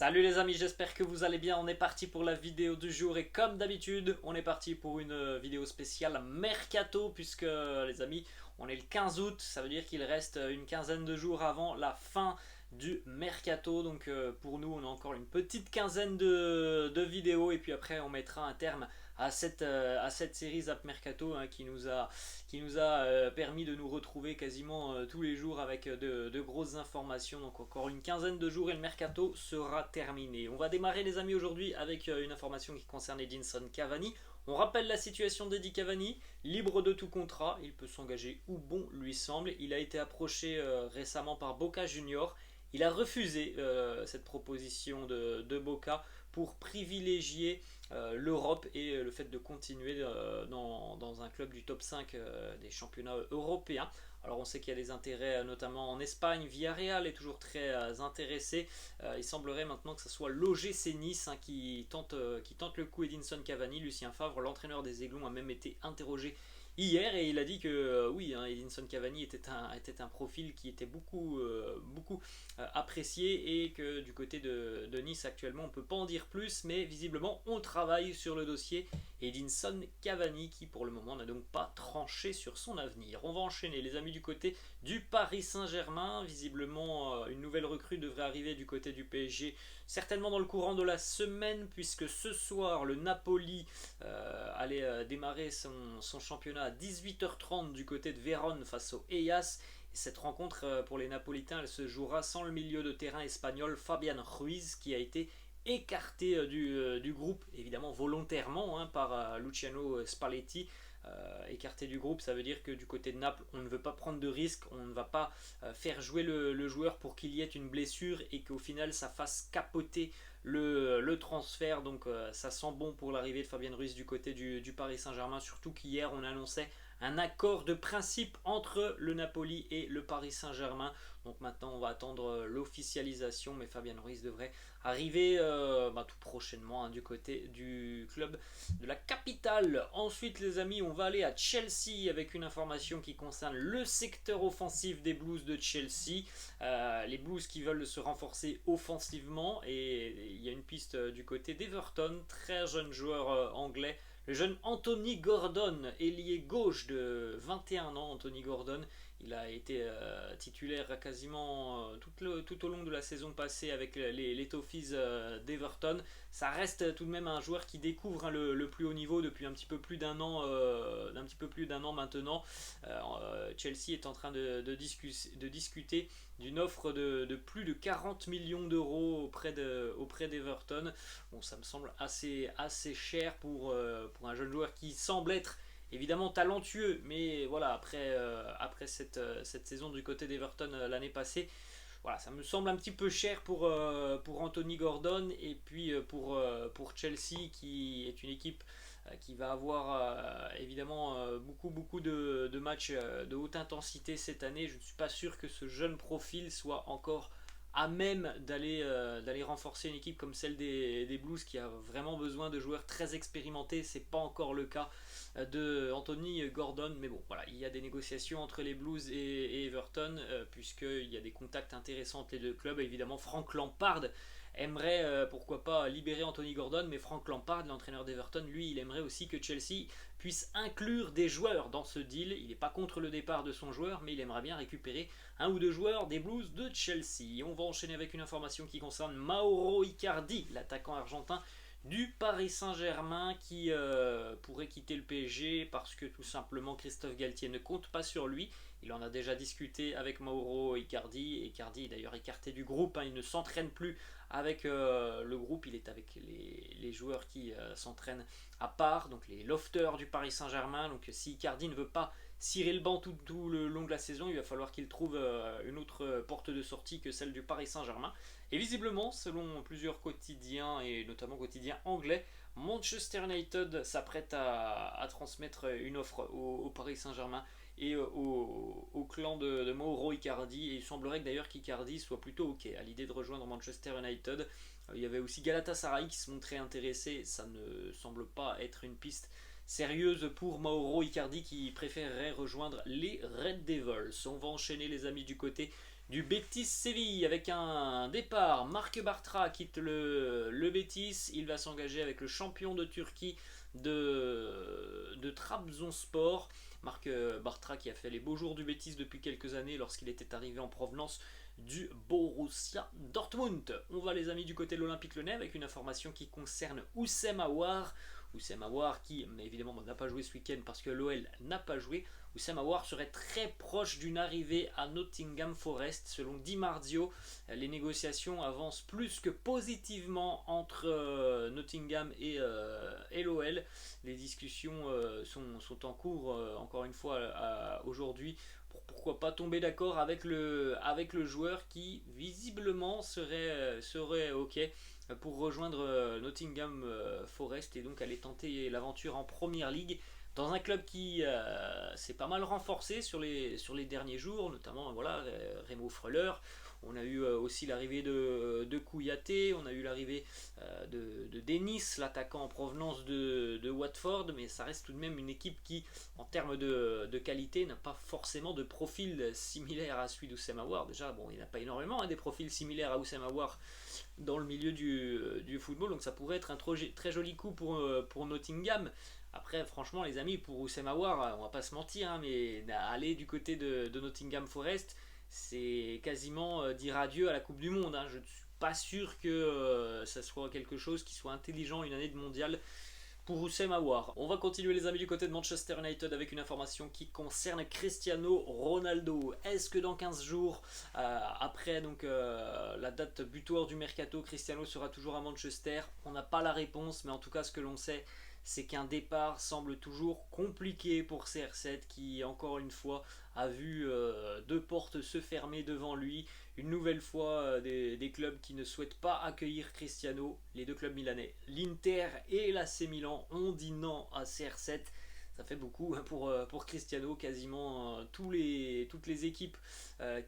Salut les amis, j'espère que vous allez bien. On est parti pour la vidéo du jour et comme d'habitude, on est parti pour une vidéo spéciale Mercato puisque les amis, on est le 15 août, ça veut dire qu'il reste une quinzaine de jours avant la fin du Mercato. Donc pour nous, on a encore une petite quinzaine de vidéos et puis après on mettra un terme à cette série Zap Mercato hein, qui nous a permis de nous retrouver quasiment tous les jours avec de grosses informations. Donc encore une quinzaine de jours et le Mercato sera terminé. On va démarrer les amis aujourd'hui avec une information qui concerne Edinson Cavani. On rappelle la situation d'Eddie Cavani, libre de tout contrat, il peut s'engager où bon lui semble. Il a été approché récemment par Boca Junior. Il a refusé cette proposition de Boca pour privilégier l'Europe et le fait de continuer dans un club du top 5 des championnats européens. Alors on sait qu'il y a des intérêts notamment en Espagne, Villarreal est toujours très intéressé. Il semblerait maintenant que ce soit l'OGC Nice hein, qui tente le coup Edinson Cavani. Lucien Favre, l'entraîneur des Aiglons, a même été interrogé hier et il a dit que oui, hein, Edinson Cavani était un profil qui était beaucoup apprécié et que du côté de Nice actuellement on ne peut pas en dire plus, mais visiblement on travaille sur le dossier Edinson Cavani qui pour le moment n'a donc pas tranché sur son avenir. On va enchaîner les amis du côté du Paris Saint-Germain. Visiblement une nouvelle recrue devrait arriver du côté du PSG certainement dans le courant de la semaine puisque ce soir le Napoli allait démarrer son championnat à 18h30 du côté de Vérone face au Hellas. Et cette rencontre pour les Napolitains elle se jouera sans le milieu de terrain espagnol Fabian Ruiz qui a été écarté du groupe, évidemment volontairement hein, par Luciano Spalletti. Écarté du groupe, ça veut dire que du côté de Naples, on ne veut pas prendre de risques, on ne va pas faire jouer le joueur pour qu'il y ait une blessure et qu'au final ça fasse capoter le transfert. Donc ça sent bon pour l'arrivée de Fabian Ruiz du côté du Paris Saint-Germain, surtout qu'hier on annonçait un accord de principe entre le Napoli et le Paris Saint-Germain. Donc maintenant on va attendre l'officialisation, mais Fabian Ruiz devrait arriver tout prochainement hein, du côté du club de la capitale. Ensuite les amis, on va aller à Chelsea avec une information qui concerne le secteur offensif des Blues de Chelsea. Les Blues qui veulent se renforcer offensivement et il y a une piste du côté d'Everton, très jeune joueur anglais. Le jeune Anthony Gordon, ailier gauche de 21 ans, Anthony Gordon, il a été titulaire quasiment tout au long de la saison passée avec les Toffees d'Everton. Ça reste tout de même un joueur qui découvre hein, le plus haut niveau depuis un petit peu plus d'un an, maintenant. Chelsea est en train de discuter d'une offre de plus de 40 millions d'euros auprès d'Everton. Bon, ça me semble assez cher pour un jeune joueur qui semble être évidemment talentueux, mais voilà, après cette saison du côté d'Everton l'année passée, voilà, ça me semble un petit peu cher pour Anthony Gordon et puis pour Chelsea qui est une équipe qui va avoir évidemment beaucoup de matchs de haute intensité cette année. Je ne suis pas sûr que ce jeune profil soit encore à même d'aller renforcer une équipe comme celle des Blues qui a vraiment besoin de joueurs très expérimentés. C'est pas encore le cas de Anthony Gordon, mais bon voilà, il y a des négociations entre les Blues et Everton puisqu'il y a des contacts intéressants entre les deux clubs. Évidemment Frank Lampard aimerait pourquoi pas libérer Anthony Gordon, mais Frank Lampard, l'entraîneur d'Everton, lui il aimerait aussi que Chelsea puisse inclure des joueurs dans ce deal. Il n'est pas contre le départ de son joueur, mais il aimerait bien récupérer un ou deux joueurs des Blues de Chelsea. On va enchaîner avec une information qui concerne Mauro Icardi, l'attaquant argentin du Paris Saint-Germain qui pourrait quitter le PSG parce que tout simplement Christophe Galtier ne compte pas sur lui. Il en a déjà discuté avec Mauro Icardi. Icardi est d'ailleurs écarté du groupe, hein. Il ne s'entraîne plus avec le groupe, il est avec les joueurs qui s'entraînent à part, donc les lofters du Paris Saint-Germain. Donc si Icardi ne veut pas cirer le banc tout le long de la saison, il va falloir qu'il trouve une autre porte de sortie que celle du Paris Saint-Germain. Et visiblement, selon plusieurs quotidiens, et notamment quotidiens anglais, Manchester United s'apprête à transmettre une offre au Paris Saint-Germain et au clan de Mauro Icardi. Et il semblerait que d'ailleurs qu'Icardi soit plutôt ok à l'idée de rejoindre Manchester United. Il y avait aussi Galatasaray qui se montrait intéressé, ça ne semble pas être une piste sérieuse pour Mauro Icardi qui préférerait rejoindre les Red Devils. On va enchaîner les amis du côté du Betis Séville avec un départ. Marc Bartra quitte le Betis, il va s'engager avec le champion de Turquie de Trabzonspor. Marc Bartra qui a fait les beaux jours du Betis depuis quelques années lorsqu'il était arrivé en provenance du Borussia Dortmund. On va les amis du côté de l'Olympique Lyonnais avec une information qui concerne Houssem Aouar. Houssem Aouar qui évidemment n'a pas joué ce week-end parce que l'OL n'a pas joué. Houssem Aouar serait très proche d'une arrivée à Nottingham Forest. Selon Di Marzio, les négociations avancent plus que positivement entre Nottingham et l'OL. Les discussions sont en cours encore une fois aujourd'hui pour pourquoi pas tomber d'accord avec le joueur qui visiblement serait ok pour rejoindre Nottingham Forest et donc aller tenter l'aventure en Première Ligue dans un club qui s'est pas mal renforcé sur les derniers jours, notamment voilà, Remo Freuler. On a eu aussi l'arrivée de Kouyaté, on a eu l'arrivée de Dennis, l'attaquant en provenance de Watford, mais ça reste tout de même une équipe qui, en termes de qualité, n'a pas forcément de profil similaire à celui d'Houssem Aouar. Déjà, bon, il n'a pas énormément des profils similaires à Houssem Aouar dans le milieu du football, donc ça pourrait être un très joli coup pour Nottingham. Après, franchement, les amis, pour Houssem Aouar, on va pas se mentir, mais aller du côté de Nottingham Forest, c'est quasiment dire adieu à la Coupe du Monde. Je ne suis pas sûr que ça soit quelque chose qui soit intelligent une année de mondial pour Houssem Aouar. On va continuer les amis du côté de Manchester United avec une information qui concerne Cristiano Ronaldo. Est-ce que dans 15 jours, après la date butoir du mercato, Cristiano sera toujours à Manchester? On n'a pas la réponse, mais en tout cas ce que l'on sait, c'est qu'un départ semble toujours compliqué pour CR7 qui, encore une fois, a vu deux portes se fermer devant lui. Une nouvelle fois, des clubs qui ne souhaitent pas accueillir Cristiano. Les deux clubs milanais, l'Inter et l'AC Milan, ont dit non à CR7. Ça fait beaucoup pour Cristiano. Quasiment toutes les équipes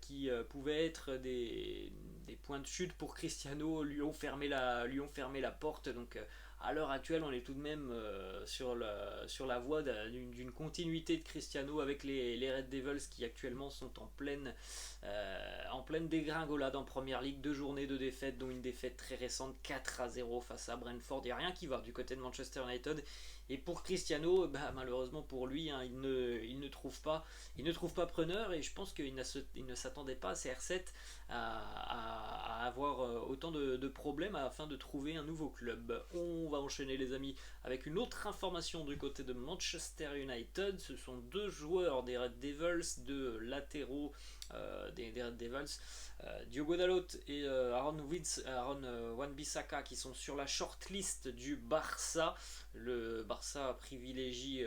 qui pouvaient être des points de chute pour Cristiano lui ont fermé la porte. Donc à l'heure actuelle, on est tout de même sur la voie d'une continuité de Cristiano avec les Red Devils qui actuellement sont en pleine dégringolade en Première Ligue. 2 journées de défaites, dont une défaite très récente 4-0 face à Brentford. Il n'y a rien qui va du côté de Manchester United. Et pour Cristiano, malheureusement pour lui, il ne trouve pas preneur, et je pense qu'il ne s'attendait pas à CR7 à avoir autant de problèmes afin de trouver un nouveau club. On va enchaîner les amis avec une autre information du côté de Manchester United. Ce sont deux joueurs des Red Devils, deux latéraux des Red Devils, Diogo Dalot et Aaron Wan-Bissaka, qui sont sur la shortlist du Barça. Le Barça privilégie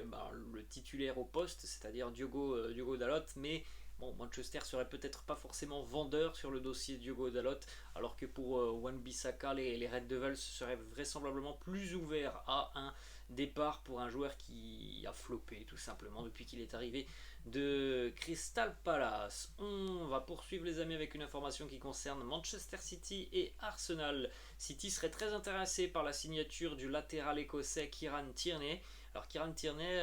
le titulaire au poste, c'est-à-dire Diogo Dalot, mais bon, Manchester serait peut-être pas forcément vendeur sur le dossier Diogo Dalot, alors que pour Wan-Bissaka, les Red Devils seraient vraisemblablement plus ouverts à un départ pour un joueur qui a floppé tout simplement depuis qu'il est arrivé de Crystal Palace. On va poursuivre les amis avec une information qui concerne Manchester City et Arsenal. City serait très intéressé par la signature du latéral écossais Kieran Tierney. Alors Kieran Tierney,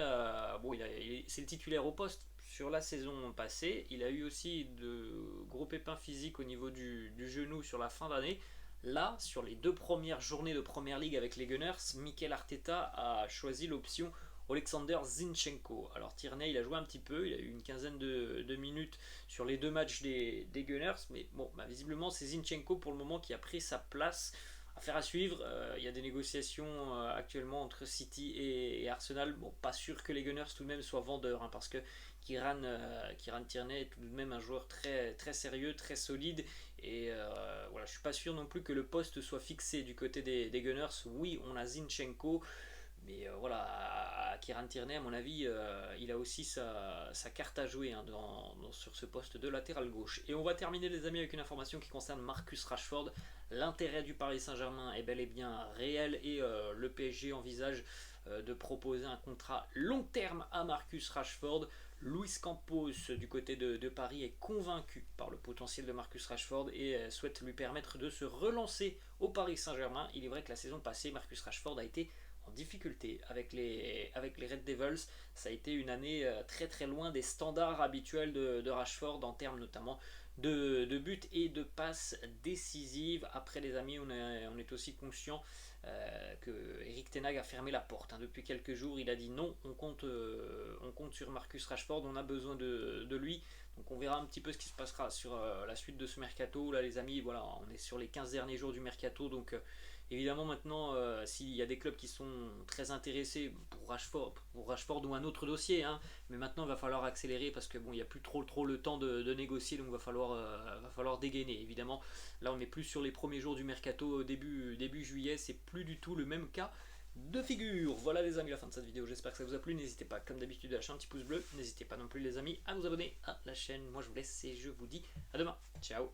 c'est le titulaire au poste sur la saison passée. Il a eu aussi de gros pépins physiques au niveau du genou sur la fin d'année. Là, sur les 2 premières journées de Première Ligue avec les Gunners, Mikel Arteta a choisi l'option Alexander Zinchenko. Alors Tierney, il a joué un petit peu, il a eu une quinzaine de minutes sur les 2 matchs des Gunners, mais bon, visiblement c'est Zinchenko pour le moment qui a pris sa place. Affaire à suivre, il y a des négociations actuellement entre City et Arsenal. Bon, pas sûr que les Gunners tout de même soient vendeurs, parce que Kieran Tierney est tout de même un joueur très, très sérieux, très solide, et je suis pas sûr non plus que le poste soit fixé du côté des Gunners. Oui, on a Zinchenko, mais Kieran Tierney, à mon avis, il a aussi sa carte à jouer sur ce poste de latéral gauche. Et on va terminer les amis avec une information qui concerne Marcus Rashford. L'intérêt du Paris Saint-Germain est bel et bien réel, et le PSG envisage de proposer un contrat long terme à Marcus Rashford. Luis Campos du côté de Paris est convaincu par le potentiel de Marcus Rashford et souhaite lui permettre de se relancer au Paris Saint-Germain. Il est vrai que la saison passée, Marcus Rashford a été en difficulté avec les Red Devils. Ça a été une année très très loin des standards habituels de Rashford en termes notamment de buts et de passes décisives. Après les amis, on est aussi conscient que Eric Ten Hag a fermé la porte. Hein. Depuis quelques jours, il a dit non, on compte sur Marcus Rashford, on a besoin de lui. Donc on verra un petit peu ce qui se passera sur la suite de ce mercato. Là les amis, voilà, on est sur les 15 derniers jours du mercato. Donc évidemment maintenant, s'il y a des clubs qui sont très intéressés pour Rashford ou un autre dossier, hein, mais maintenant il va falloir accélérer parce que bon, il n'y a plus trop le temps de négocier, donc va falloir dégainer. Évidemment, là on est plus sur les premiers jours du mercato, début juillet, c'est plus du tout le même cas de figure. Voilà les amis, la fin de cette vidéo, j'espère que ça vous a plu. N'hésitez pas comme d'habitude à lâcher un petit pouce bleu, n'hésitez pas non plus les amis à vous abonner à la chaîne. Moi je vous laisse et je vous dis à demain, ciao.